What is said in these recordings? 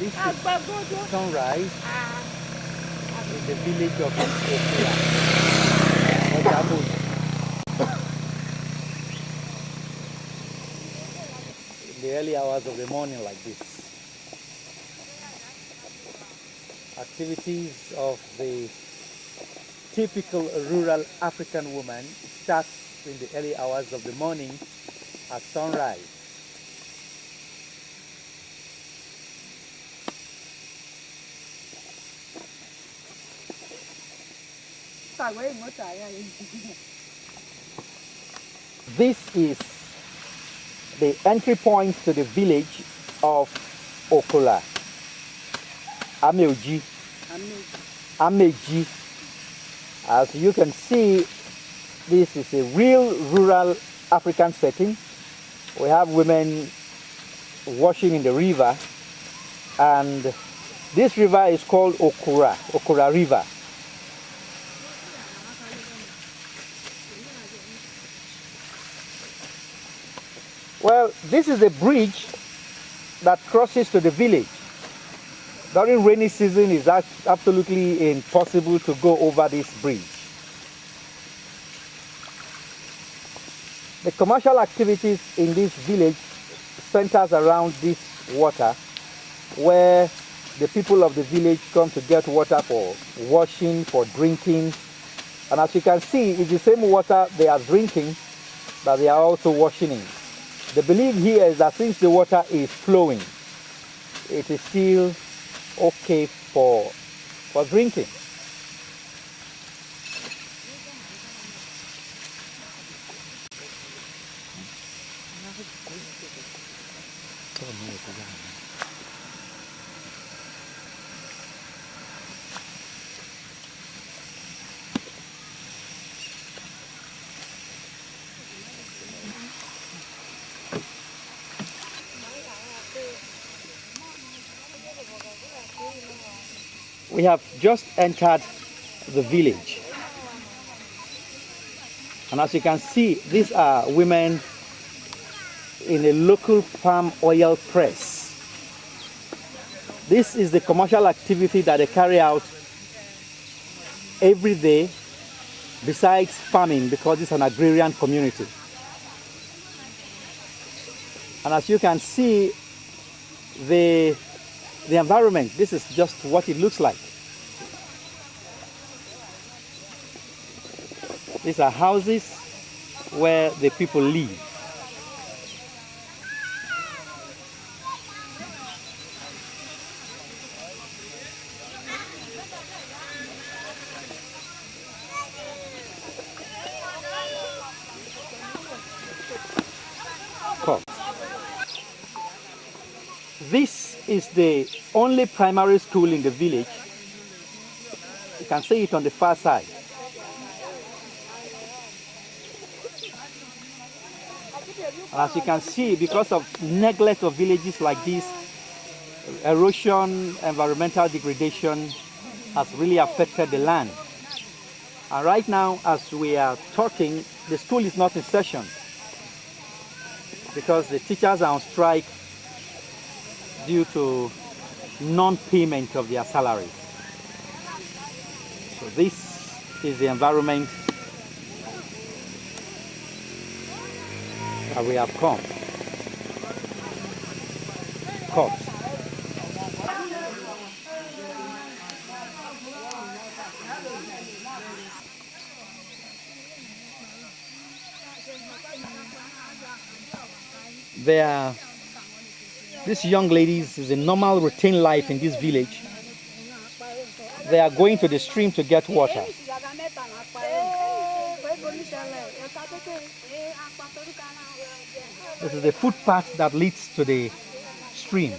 This is sunrise in the village of Okura. In the early hours of the morning like this. Activities of the typical rural African woman start in the early hours of the morning at sunrise. This is the entry point to the village of Okura. Ameoji. Ameji. As you can see, this is a real rural African setting. We have women washing in the river, and this river is called Okura River. Well, this is a bridge that crosses to the village. During rainy season, it's absolutely impossible to go over this bridge. The commercial activities in this village centers around this water, where the people of the village come to get water for washing, for drinking. And as you can see, it's the same water they are drinking that they are also washing in. The belief here is that since the water is flowing, it is still okay for drinking. We have just entered the village, and as you can see, these are women in a local palm oil press. This is the commercial activity that they carry out every day besides farming, because it's an agrarian community. And as you can see, the environment, this is just what it looks like. These are houses where the people live. This is the only primary school in the village. You can see it on the far side. And as you can see, because of neglect of villages like this, erosion, environmental degradation has really affected the land. And right now, as we are talking, the school is not in session because the teachers are on strike due to non-payment of their salaries. So this is the environment that we have come. Cops. These young ladies is a normal routine life in this village. They are going to the stream to get water. This is the footpath that leads to the stream.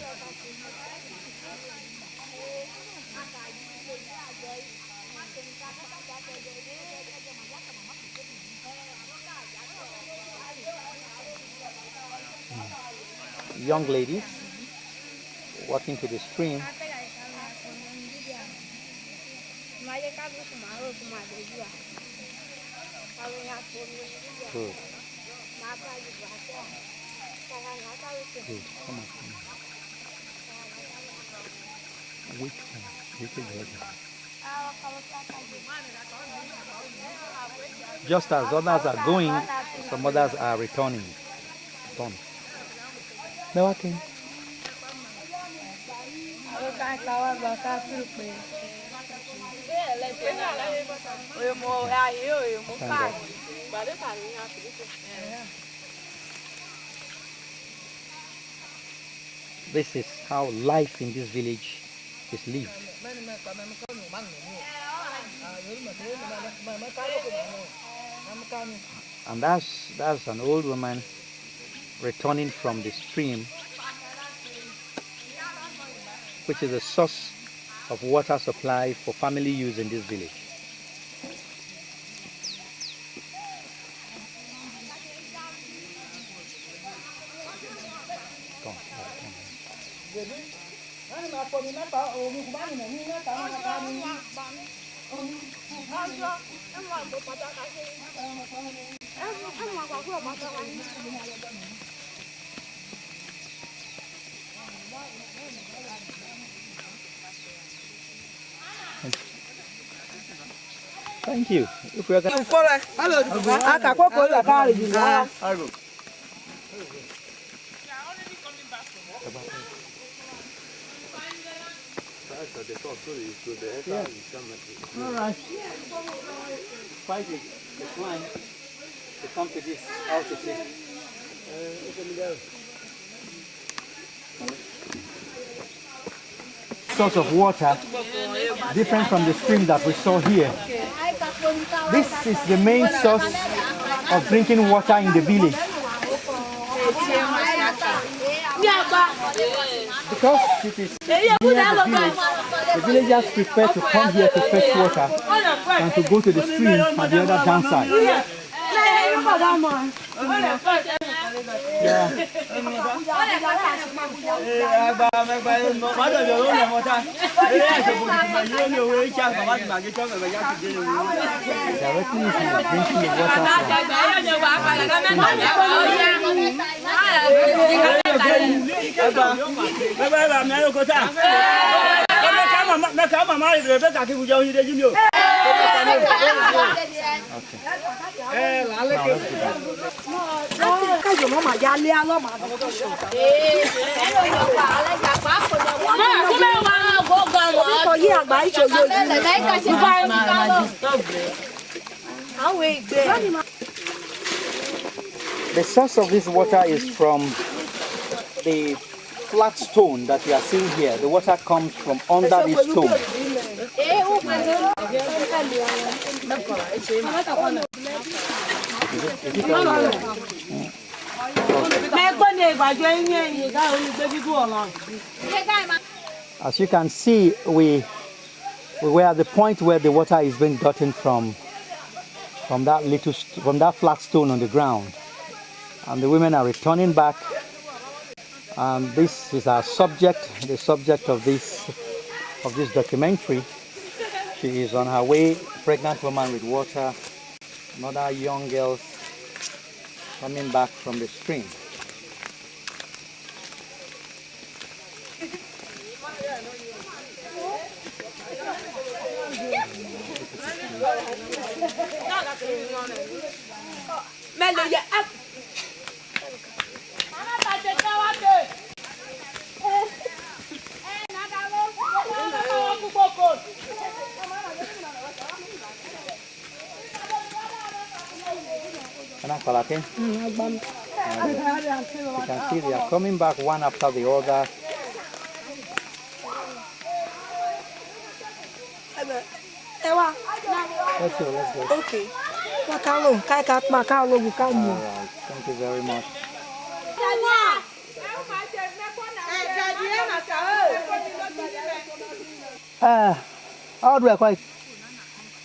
Young ladies walking to the stream. Good. Good. Come on. Which one? Which is the other? Just as others are going, some others are returning. Done. No, I can. This is how life in this village is lived. And that's an old woman returning from the stream, which is a source of water supply for family use in this village. Thank you. If we are going all right. Fight it. The climb to come to this altitude. Source of water different from the stream that we saw here. This is the main source of drinking water in the village. Because it is near the villagers prefer to come here to fetch water than to go to the stream at the other downside. Yeah. Directly if you are drinking the water The source of this water is from the flat stone that you are seeing here. The water comes from under this stone. As you can see, we were at the point where the water is being gotten from that flat stone on the ground, and the women are returning back. And this is our subject, the subject of this documentary. She is on her way, pregnant woman with water, another young girl coming back from the stream. You can see they are coming back one after the other. Let's go. Okay. All right. Thank you very much. How do I quite?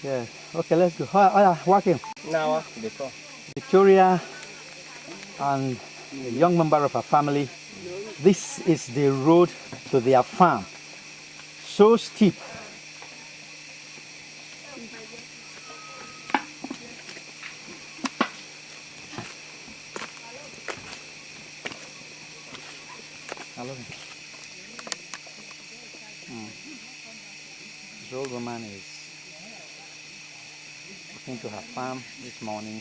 Yeah. Okay, let's go. Walking. Now, Victoria and a young member of her family. This is the road to their farm. So steep. I love it. The old woman is looking to her farm this morning.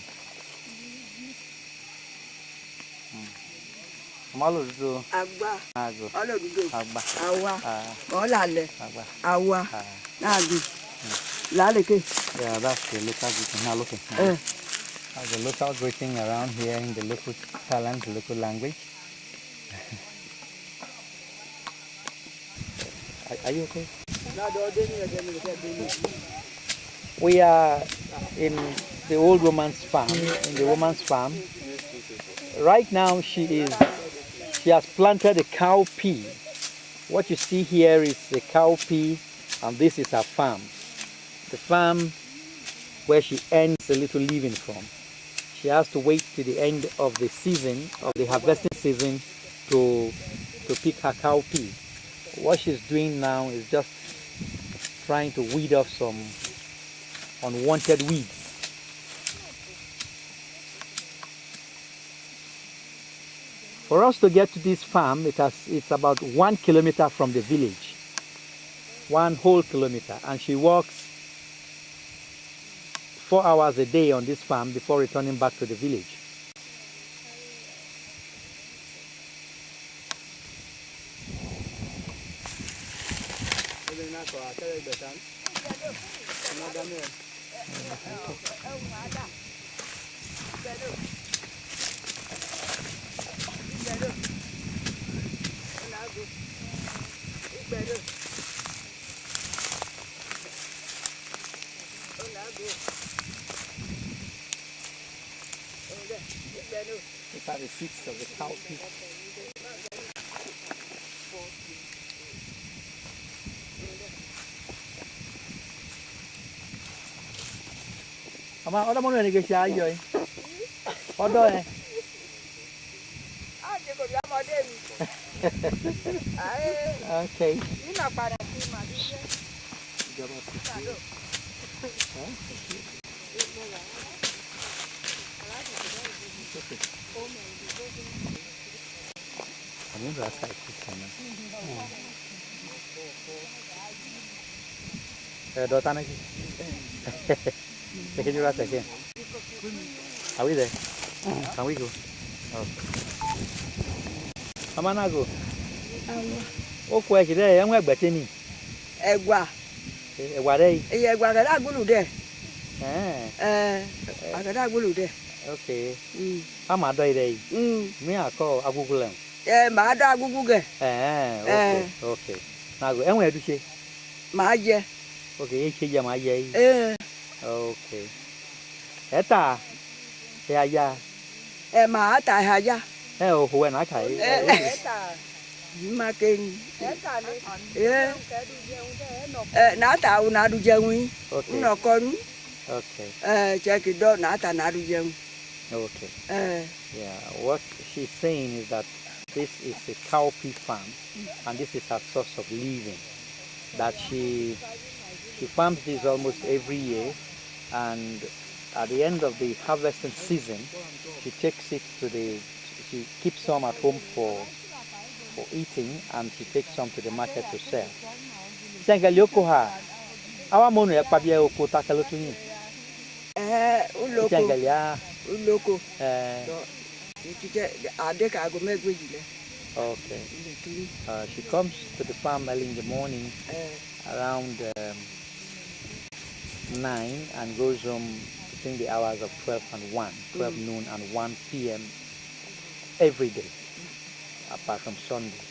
Maludu. Agba. Ago. Olodudo. Agba. Awa. Ah. Olale. Agba. Awa. Ah. Nagi. Laleke. Yeah, that's the local greeting. Now look. That's the local greeting around here in the local talent, the local language. Are you okay? We are in the old woman's farm. In the woman's farm. Right now, she has planted a cowpea. What you see here is a cowpea, and this is her farm. The farm where she earns a little living from. She has to wait till the end of the season, of the harvesting season, to pick her cowpea. What she's doing now is just trying to weed off some unwanted weeds. For us to get to this farm, it's about 1 kilometer from the village. 1 whole kilometer. And she walks 4 hours a day on this farm before returning back to the village. These are the seeds of the cowpea. Ama ọdọ mọnu ẹni kẹsì ayọ yìí ọdọ ẹ. Okay. Are we there? Can we go? Oh. Amana go. O ko e kire e won egbete ni. Egwa. Egwa re. Egwa ga agbulu de. Agada agbulu de. Okay. Ama do ire yi. Mi akọ agugulen. Ma do agugu ge. Okay. Okay. Na go e won eduche. Ma je. Okay, e cheja ma je yi. Okay. Eta. Ya. Ma ata ha ya. O ho na kai. Eta. Ma ken. Eta ni. Na ata u na du jeun. Okay. No kon. Okay. Check do na ata na du jeun. Okay. Yeah, what she's saying is that this is a cowpea farm, and this is her source of living. That she farms this almost every year, and at the end of the harvesting season, she takes it she keeps some at home for eating, and she takes some to the market to sell. Sengalyoko ha, awa monu ya pabia oko takalotu ni. Uloko. Uloko. Okay. She comes to the farm early in the morning, around 9, and goes home between the hours of 12 noon and 1 p.m. every day, apart from Sunday.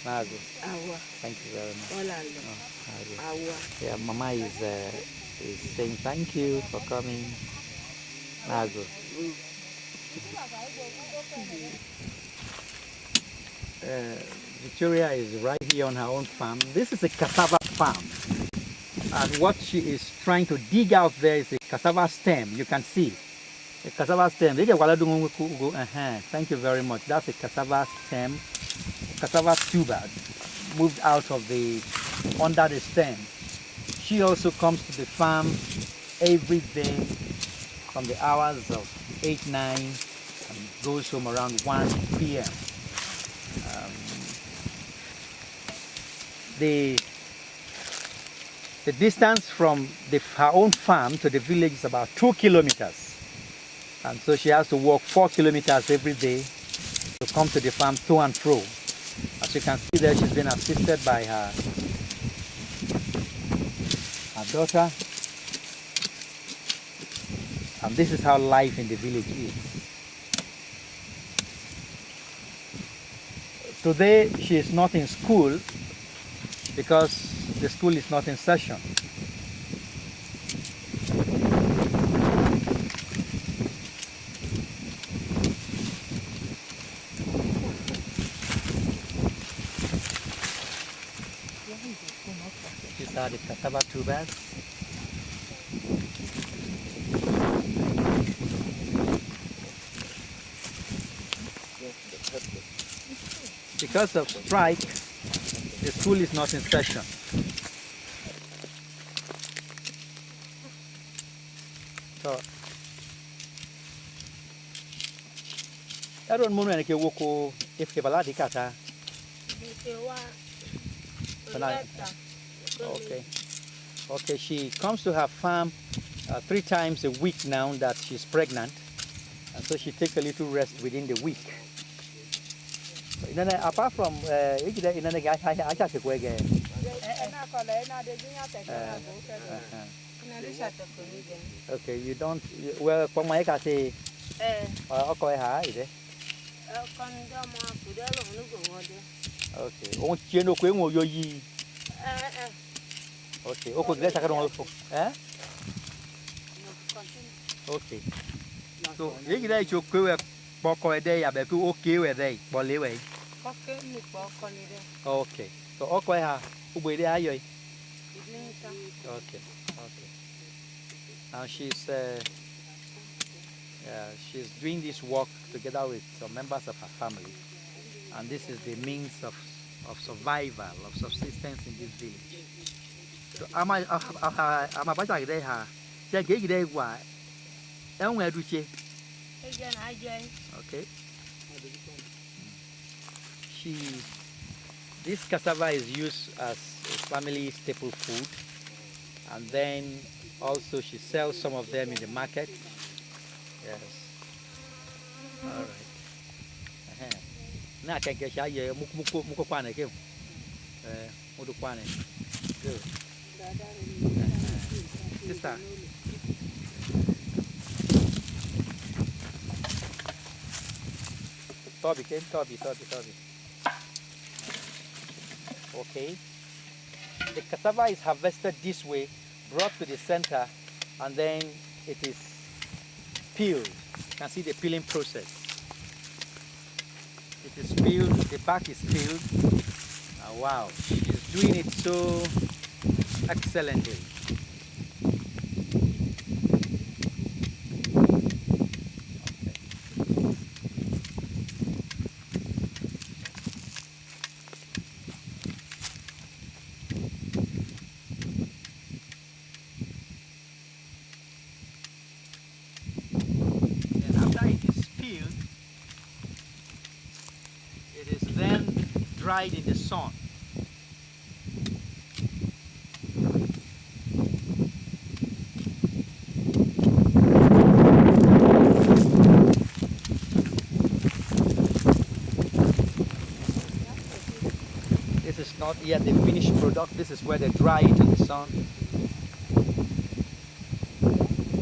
Nago. Thank you very much. Yeah, Mama is saying thank you for coming. Nago. Victoria is right here on her own farm. This is a cassava farm, and what she is trying to dig out there is a cassava stem. You can see a cassava stem. Thank you very much. That's a cassava stem, cassava tuber moved out of under the stem. She also comes to the farm every day from the hours of 8, 9, and goes home around 1 p.m. The distance from her own farm to the village is about 2 kilometers. And so she has to walk 4 kilometers every day to come to the farm to and fro. As you can see there, she's been assisted by her daughter. And this is how life in the village is. Today she is not in school because the school is not in session. These are the cassava tubers. Because of strike, the school is not in session. So, I don't know if you if you have a Okay. Okay, she comes to her farm 3 times a week now that she's pregnant. And so she takes a little rest within the week. Apart from okay, you don't well from my say okay. Okay, okay. So, you guys should go with Boko a day, I bet you okay with they, Bolly. Okay, so okay, who will they are you? Okay, okay. Now she's doing this work together with some members of her family, and this is the means of survival, of subsistence in this village. So I'm about to get her. Say, get it why? Okay. This cassava is used as a family staple food, and then also she sells some of them in the market. Yes. All right. Now I can get you muko kwane ke. Mudu kwane. Good. Sister. Toby. Okay. The cassava is harvested this way, brought to the center, and then it is peeled. You can see the peeling process. It is peeled, the back is peeled. Oh, wow, she's doing it so excellently. Dried in the sun. This is not yet the finished product. This is where they dry it in the sun.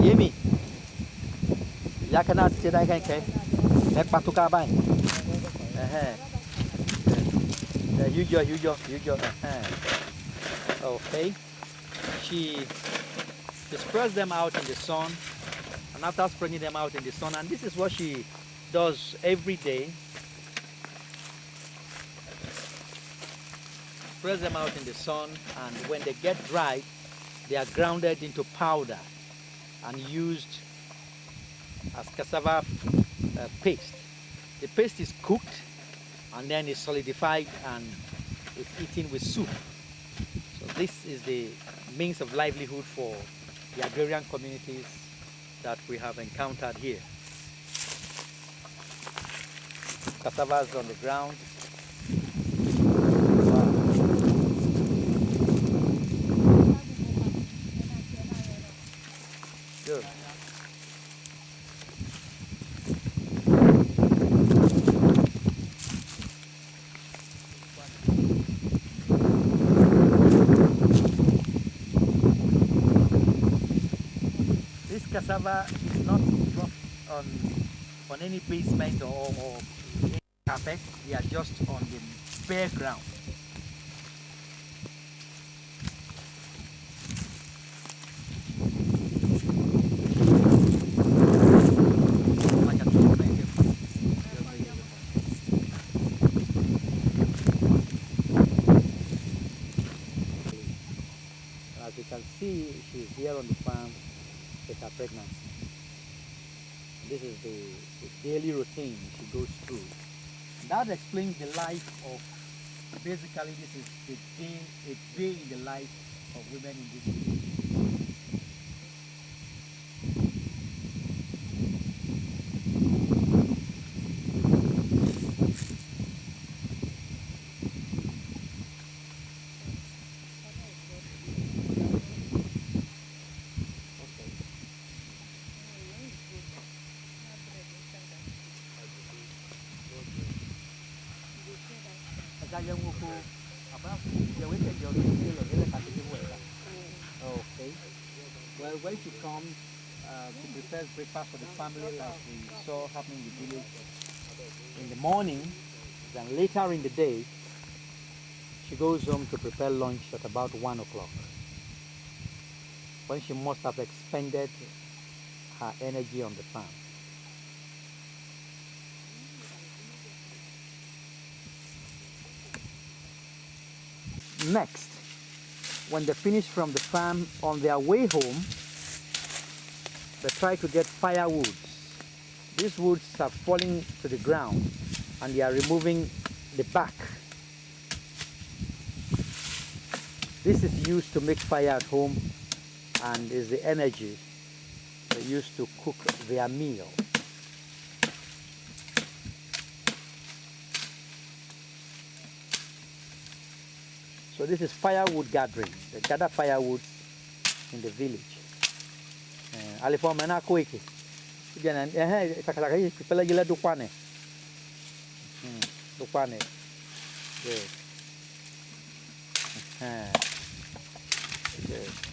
Yemi. Yakanat today can ke. Nek patuka bang. You. Okay. She spreads them out in the sun, and after spreading them out in the sun, and this is what she does every day. Spreads them out in the sun, and when they get dried, they are grounded into powder and used as cassava paste. The paste is cooked, and then it's solidified and it's eaten with soup. So this is the means of livelihood for the agrarian communities that we have encountered here. Cassavas on the ground. Wow. cassava is not dropped on any basement or any carpet. They are just on the bare ground. As you can see, she's here on the farm with her pregnancy. This is the daily routine she goes through. That explains the life of, basically this is a day in the life of women in this village. Okay. Well, when she comes to prepare breakfast for the family, like we saw happening in the village, in the morning, then later in the day, she goes home to prepare lunch at about 1 o'clock, when she must have expended her energy on the farm. Next, when they finish from the farm, on their way home, they try to get firewood. These woods are falling to the ground and they are removing the bark. This is used to make fire at home and is the energy they use to cook their meal. So this is firewood gathering. They gather firewood in the village. Alifoma na kuiki. Kijana takataka hii kipela gila dukwane. Dukwane. Good. Good.